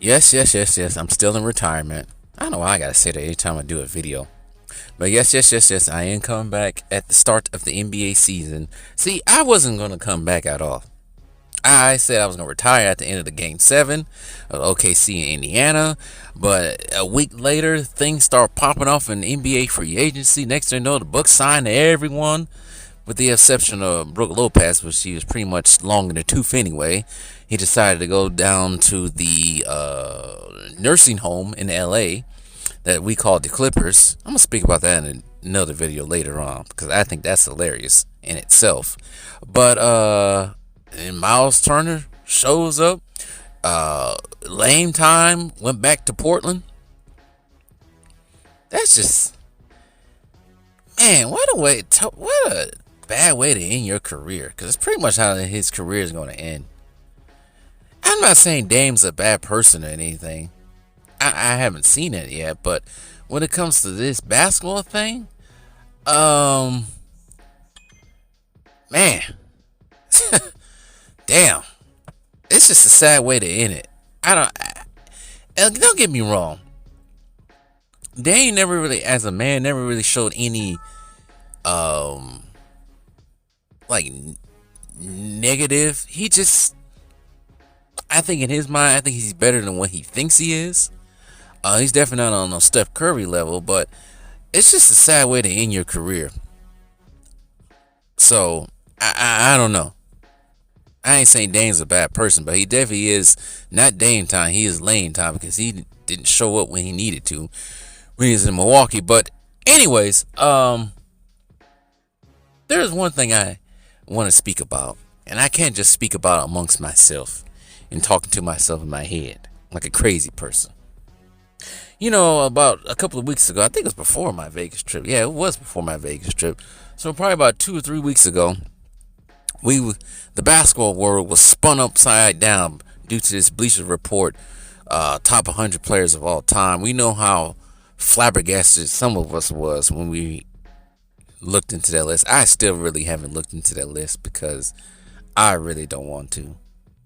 Yes. I'm still in retirement. I don't know why I gotta say that every time I do a video. But yes. I am coming back at the start of the NBA season. See, I wasn't gonna come back at all. I said I was gonna retire at the end of the game 7 of OKC in Indiana, but a week later things start popping off in NBA free agency. Next thing you know, the Bucks signed everyone, with the exception of Brook Lopez, which he was pretty much long in the tooth anyway. He decided to go down to the nursing home in LA that we call the Clippers. I'm gonna speak about that in another video later on because I think that's hilarious in itself. But and Miles Turner shows up. Lame time went back to Portland. That's just, man, what a bad way to end your career, because it's pretty much how his career is going to end. I'm not saying Dame's a bad person or anything. I haven't seen it yet, but when it comes to this basketball thing, man, damn, it's just a sad way to end it. Don't get me wrong. Dame never really, as a man, never really showed any, like negative. He just, I think in his mind, I think he's better than what he thinks he is. He's definitely not on a Steph Curry level, but it's just a sad way to end your career. So I don't know. I ain't saying Dame's a bad person, but he definitely is not Dame time. He is Lane time because he didn't show up when he needed to when he was in Milwaukee. But anyways, there's one thing I want to speak about, and I can't just speak about it amongst myself and talking to myself in my head like a crazy person. You know, about a couple of weeks ago, I think it was before my Vegas trip. Yeah, it was before my Vegas trip. So probably about 2 or 3 weeks ago, the basketball world was spun upside down due to this Bleacher Report top 100 players of all time. We know how flabbergasted some of us was when we looked into that list. I still really haven't looked into that list because I really don't want to,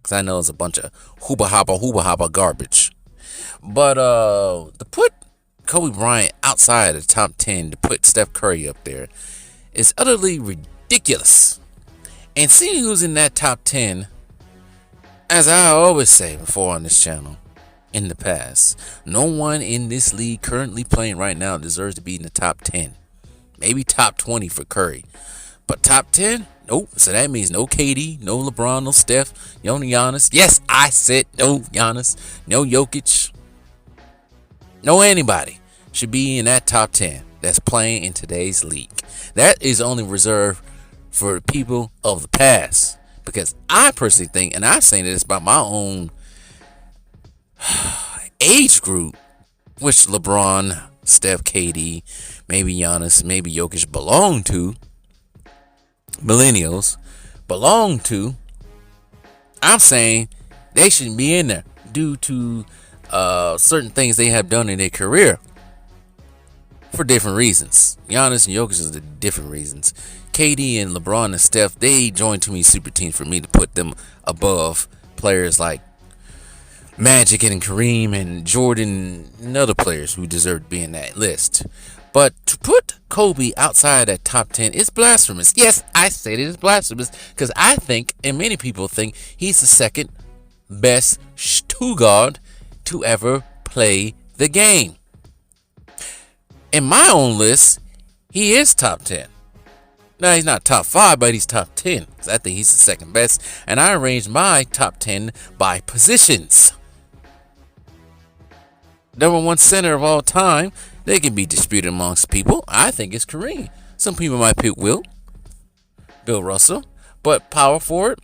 because I know it's a bunch of hooba hoppa garbage. But to put Kobe Bryant outside the top 10, to put Steph Curry up there, is utterly ridiculous. And seeing who's in that top 10, as I always say before on this channel, in the past, no one in this league currently playing right now deserves to be in the top 10. Maybe top 20 for Curry. But top 10? Nope. So that means no KD, no LeBron, no Steph, no Giannis. Yes, I said no Giannis, no Jokic. No anybody should be in that top 10 that's playing in today's league. That is only reserved for people of the past. Because I personally think, and I'm saying this about my own age group, which LeBron, Steph, KD, maybe Giannis, maybe Jokic belong to, millennials belong to, I'm saying they shouldn't be in there due to certain things they have done in their career for different reasons. Giannis and Jokic is the different reasons. KD and LeBron and Steph, they joined too many super teams for me to put them above players like Magic and Kareem and Jordan and other players who deserve to be in that list. But to put Kobe outside that top 10 is blasphemous. Yes, I said it is blasphemous because I think, and many people think, he's the second best two guard to ever play the game. In my own list, he is top 10. Now, he's not top 5, but he's top 10. I think he's the second best. And I arranged my top 10 by positions. Number 1 center of all time, they can be disputed amongst people. I think it's Kareem. Some people might pick Bill Russell. But power forward,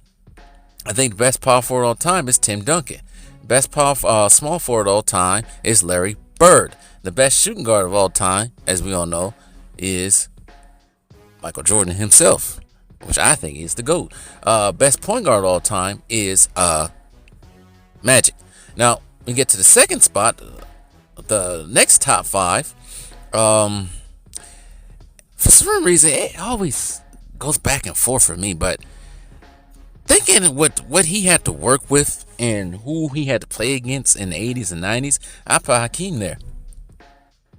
I think the best power forward of all time is Tim Duncan. Best small forward of all time is Larry Bird. The best shooting guard of all time, as we all know, is Michael Jordan himself, which I think is the GOAT. Best point guard of all time is Magic. Now, we get to the second spot, the next top 5. For some reason, it always goes back and forth for me, but thinking what he had to work with and who he had to play against in the 80s and 90s, I put Hakeem there.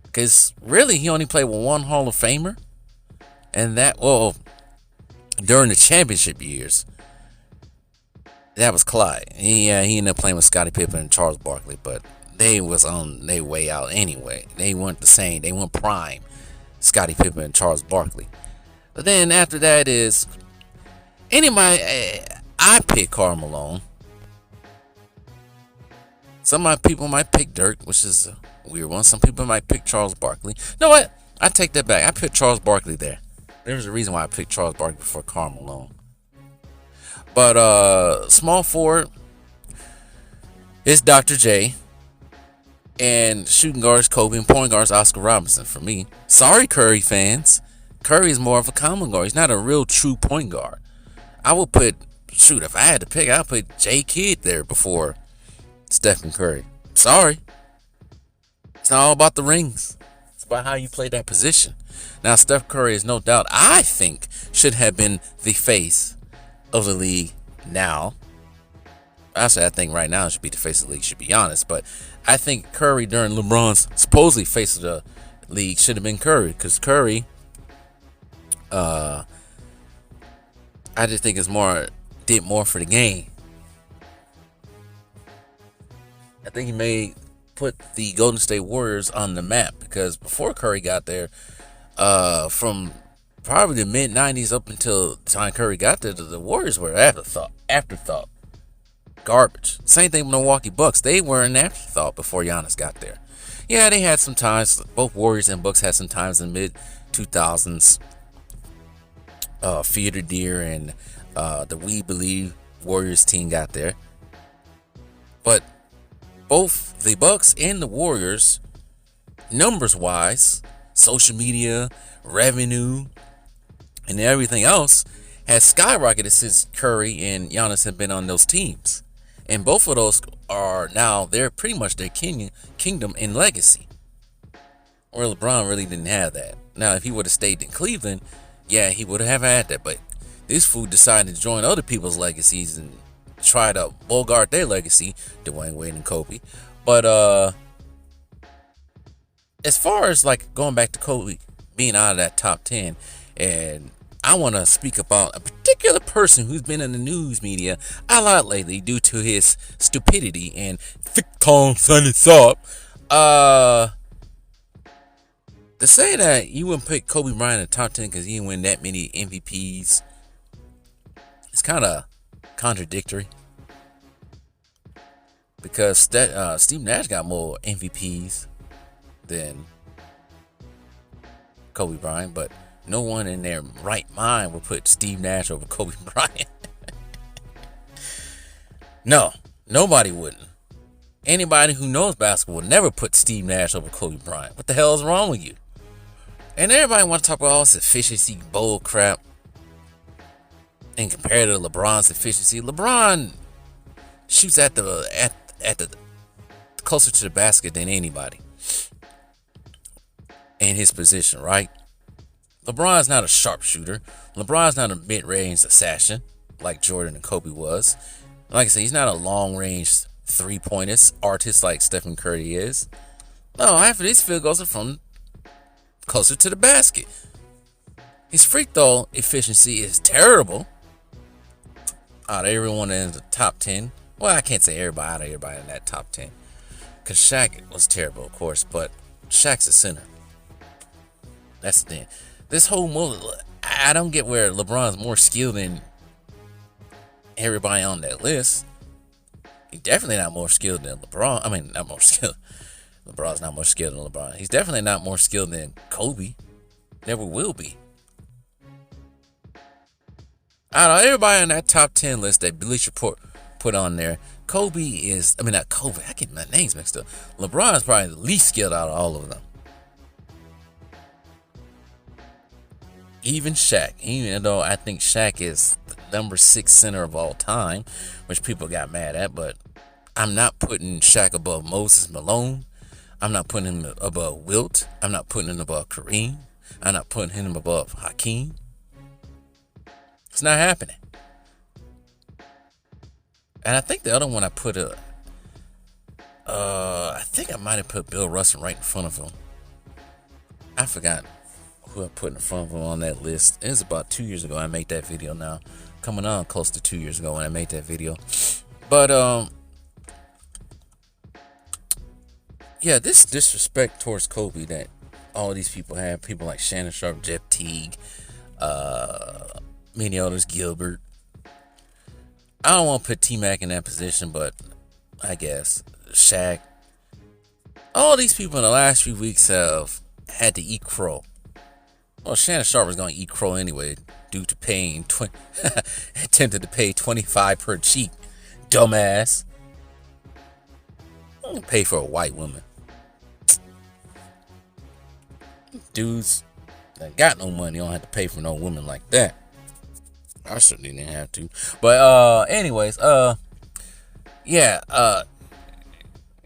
Because really, he only played with one Hall of Famer. And that, well, during the championship years, that was Clyde. He ended up playing with Scottie Pippen and Charles Barkley, but they was on their way out anyway. They weren't the same. They weren't prime Scottie Pippen and Charles Barkley. But then after that is anybody. I pick Karl Malone. Some of my people might pick Dirk, which is a weird one. Some people might pick Charles Barkley. You know what? I take that back. I put Charles Barkley there. There's a reason why I picked Charles Barkley before Karl Malone. But small forward is Dr. J. And shooting guards Kobe, and point guards Oscar Robinson for me. Sorry, Curry fans. Curry is more of a common guard. He's not a real true point guard. I would put, if I had to pick, I'd put J. Kidd there before Stephen Curry. Sorry. It's not all about the rings. It's about how you play that position. Now, Steph Curry is no doubt, I think, should have been the face of the league now. Actually, I think right now it should be the face of the league, should be honest. But I think Curry, during LeBron's supposedly face of the league, should have been Curry. Because Curry, I just think did more for the game. I think he put the Golden State Warriors on the map. Because before Curry got there, from probably the mid-90s up until the time Curry got there, the Warriors were afterthought. Garbage. Same thing with Milwaukee Bucks. They were an afterthought before Giannis got there. Yeah, they had some times. Both Warriors and Bucks had some times in mid-2000s. Theater Deer and the We Believe Warriors team got there. But both the Bucks and the Warriors, numbers-wise, social media, revenue, and everything else, has skyrocketed since Curry and Giannis have been on those teams. And both of those are now, they're pretty much their kingdom in legacy. Where LeBron really didn't have that. Now, if he would have stayed in Cleveland, yeah, he would have had that. But this fool decided to join other people's legacies and try to bogart their legacy, Dwayne Wade and Kobe. But as far as like going back to Kobe being out of that top 10, and I want to speak about a particular person who's been in the news media a lot lately due to his stupidity and thick tongue sunny thought. To say that you wouldn't pick Kobe Bryant in the top 10 because he didn't win that many MVPs, it's kind of contradictory. Because Steve Nash got more MVPs than Kobe Bryant, but no one in their right mind would put Steve Nash over Kobe Bryant. No, nobody wouldn't. Anybody who knows basketball would never put Steve Nash over Kobe Bryant. What the hell is wrong with you? And everybody wants to talk about all this efficiency bull crap and compare to LeBron's efficiency. LeBron shoots at the closer to the basket than anybody in his position, right? LeBron's not a sharpshooter. LeBron's not a mid-range assassin like Jordan and Kobe was. Like I said, he's not a long-range three-pointers artist like Stephen Curry is. No, half of these field goals are from closer to the basket. His free throw efficiency is terrible. Out of everyone in the top 10. Well, I can't say everybody in that top 10. Because Shaq was terrible, of course. But Shaq's a center. That's the thing. This whole I don't get where LeBron's more skilled than everybody on that list. He's definitely not more skilled than LeBron. I mean, not more skilled. LeBron's not more skilled than LeBron. He's definitely not more skilled than Kobe. Never will be. Out of everybody on that top 10 list that Bleacher Report put on there, not Kobe. I get my names mixed up. LeBron is probably the least skilled out of all of them. Even Shaq, even though I think Shaq is the number 6 center of all time, which people got mad at, but I'm not putting Shaq above Moses Malone. I'm not putting him above Wilt. I'm not putting him above Kareem. I'm not putting him above Hakeem. It's not happening. And I think the other one I put I think I might have put Bill Russell right in front of him. I forgot who I put in front of him on that list. It was about 2 years ago I made that video now. Coming on close to 2 years ago when I made that video. But, yeah, this disrespect towards Kobe that all these people have, people like Shannon Sharp, Jeff Teague, many others, Gilbert. I don't want to put T-Mac in that position, but I guess Shaq. All these people in the last few weeks have had to eat crow. Well, Shannon Sharp was going to eat crow anyway, due to paying attempted to pay $25 per cheek. Dumbass. I'm gonna pay for a white woman. Dudes that got no money don't have to pay for no woman like that. I certainly didn't have to. But anyways,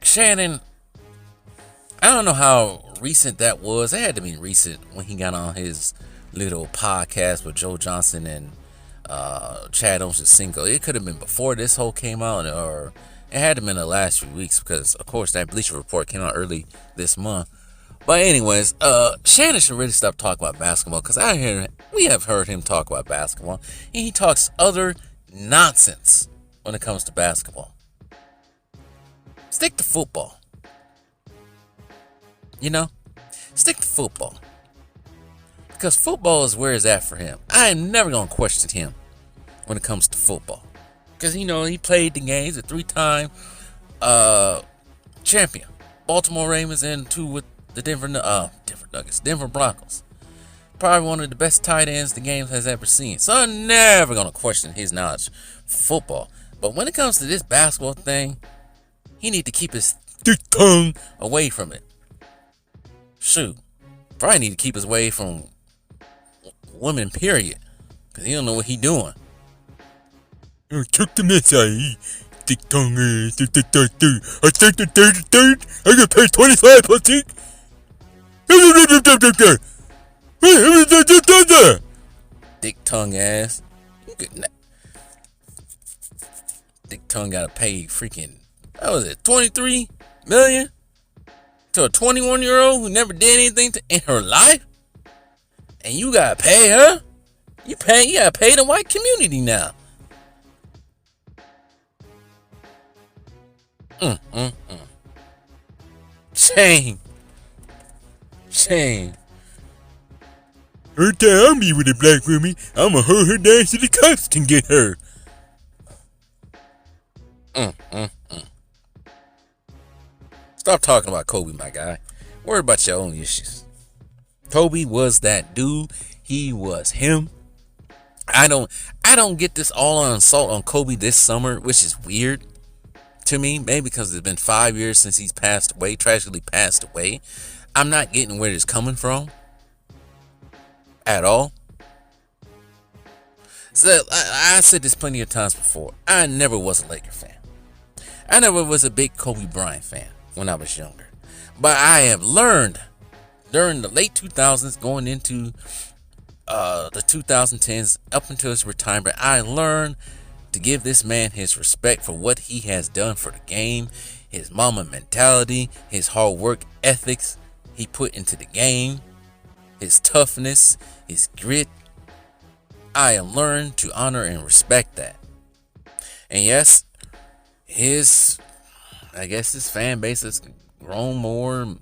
Shannon, I don't know how recent that was. It had to be recent when he got on his little podcast with Joe Johnson and Chad Ochocinco. It could have been before this whole came out, or it had to have been the last few weeks, because of course that Bleacher Report came out early this month. But anyways, Shannon should really stop talking about basketball, because we have heard him talk about basketball, and he talks other nonsense when it comes to basketball. Stick to football. You know? Stick to football. Because football is where it's at for him. I am never going to question him when it comes to football. Because, he played the games, a 3-time champion. Baltimore Ravens and 2 with the Denver Nuggets, Denver Broncos. Probably one of the best tight ends the game has ever seen. So I'm never going to question his knowledge of football. But when it comes to this basketball thing, he need to keep his thick tongue away from it. Shoot. Probably need to keep his way from women, period. Because he don't know what he doing. Took the mess out. Thick tongue ass. I think the third. I get paid 25 per tick. Thick tongue ass. Thick tongue gotta pay freaking, what was it, 23 million to a 21-year-old who never did anything in her life? And you gotta pay her? You gotta pay the white community now. Shame. Every time I meet with a black woman, I'ma hold her down so the cops can get her. Stop talking about Kobe, my guy. Worry about your own issues. Kobe was that dude. He was him. I don't get this all on assault on Kobe this summer, which is weird to me. Maybe because it's been 5 years since he's passed away, tragically passed away. I'm not getting where it's coming from at all. So I said this plenty of times before. I never was a Laker fan. I never was a big Kobe Bryant fan when I was younger. But I have learned during the late 2000s, going into the 2010s, up until his retirement, I learned to give this man his respect for what he has done for the game, his Mamba mentality, his hard work ethics he put into the game, his toughness, his grit. I have learned to honor and respect that. And yes, his fan base has grown more. And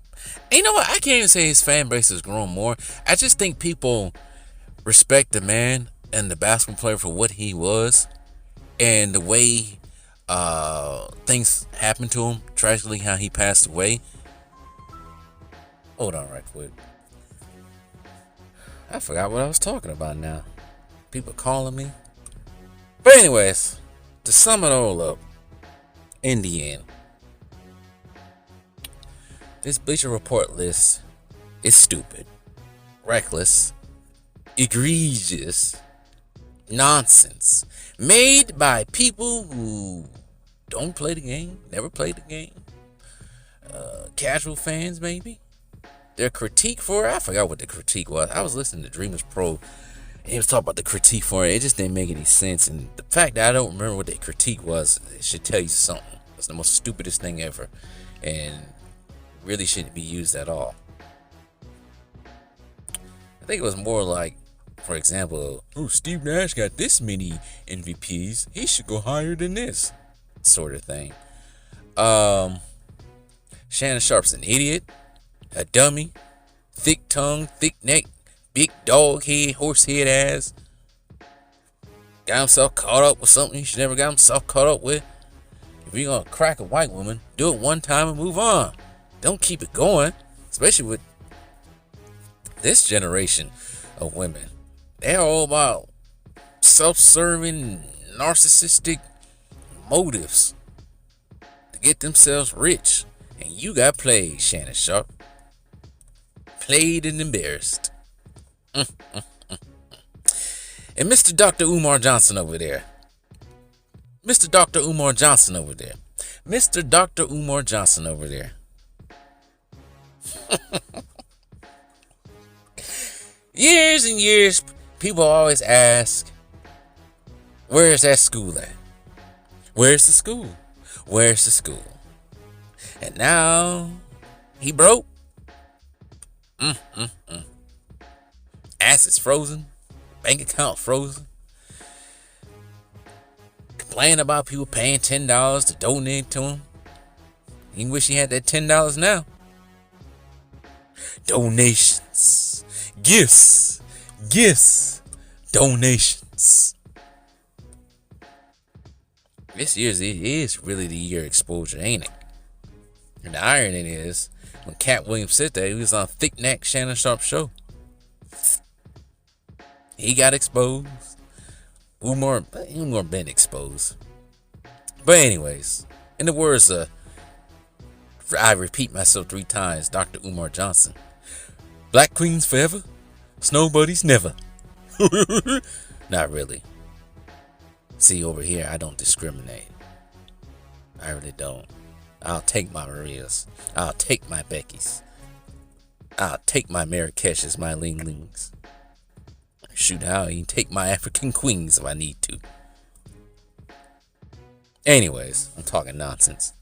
you know what? I can't even say his fan base has grown more. I just think people respect the man and the basketball player for what he was, and the way things happened to him, tragically how he passed away. Hold on right quick. I forgot what I was talking about now. People calling me. But anyways, to sum it all up, in the end, this Bleacher Report list is stupid, reckless, egregious nonsense, made by people who don't play the game, never played the game, casual fans maybe. Their critique for it, I forgot what the critique was. I was listening to Dreamers Pro And he was talking about the critique for it. It just didn't make any sense. And the fact that I don't remember what the critique was, it should tell you something. It's the most stupidest thing ever. And really shouldn't be used at all. I think it was more like, for example, oh, Steve Nash got this many MVPs. He should go higher than this. Sort of thing. Shannon Sharp's an idiot, a dummy, thick tongue, thick neck, big dog head, horse head ass. Got himself caught up with something he should never got himself caught up with. If you're gonna crack a white woman, do it one time and move on. Don't keep it going, especially with this generation of women. They're all about self-serving, narcissistic motives to get themselves rich. And you got played, Shannon Sharp. Played and embarrassed. And Mr. Dr. Umar Johnson over there. Mr. Dr. Umar Johnson over there. Mr. Dr. Umar Johnson over there. Years and years, people always ask, where's that school at? Where's the school? Where's the school? And now, he broke. Assets frozen. Bank account frozen. Complaining about people paying $10 to donate to him. He wish he had that $10 now. Donations. Gifts. Donations. This year is really the year of exposure, ain't it? And the irony is, when Cat Williams said that, he was on Thick Neck Shannon Sharp show. He got exposed. Umar been exposed. But anyways, in the words of, I repeat myself 3 times, Dr. Umar Johnson. Black queens forever, snow buddies never. Not really. See, over here, I don't discriminate. I really don't. I'll take my Marias. I'll take my Beckys. I'll take my Marrakeshes, my Ling Lings. Shoot, I'll even take my African queens if I need to. Anyways, I'm talking nonsense.